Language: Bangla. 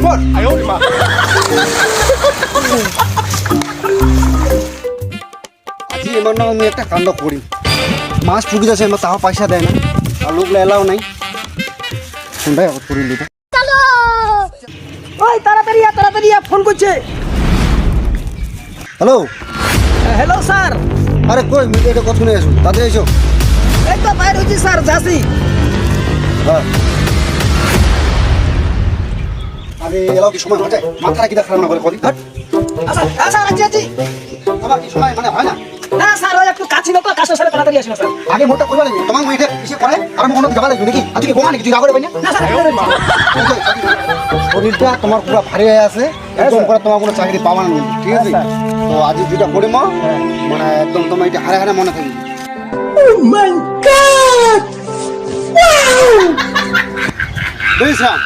মর আজি এমন না আমি একটা কাণ্ড করি মাছ ঠুকি যাচ্ছে আমার তাও পয়সা দেয় না আর লোক এলাও নাই কোনটাই করি লিটা ওই তাড়াতাড়ি ফোন করছে। হ্যালো হ্যালো স্যার, আরে কই এটা কথা শুনে আসুন তাদের এসো এই তো বাইরে হচ্ছি স্যার, যাচ্ছি। হ্যাঁ আরে এলাও কি সময় হয়ে যায় মাথাটা কি দেখার না করে কদি ঘাট আচ্ছা আছি। আবার কি সময় মানে হয় না না স্যার, ওই একটু কাছি লোক কাছের সাথে তাড়াতাড়ি আসবে স্যার। আগে মোটা করবা লাগবে তোমার মুইটা এসে করে আর মনে যাবা লাগবে নাকি আজকে কি বোমা নাকি তুই রাগরে বাইনা না স্যার, শরীরটা তোমার পুরো ভারী হয়ে আছে একদম করে তোমার কোনো চাকরি পাবা না ঠিক আছে তো আজ যেটা করিম মানে একদম তোমার এটা হারে হারে মনে থাকবে বুঝলাম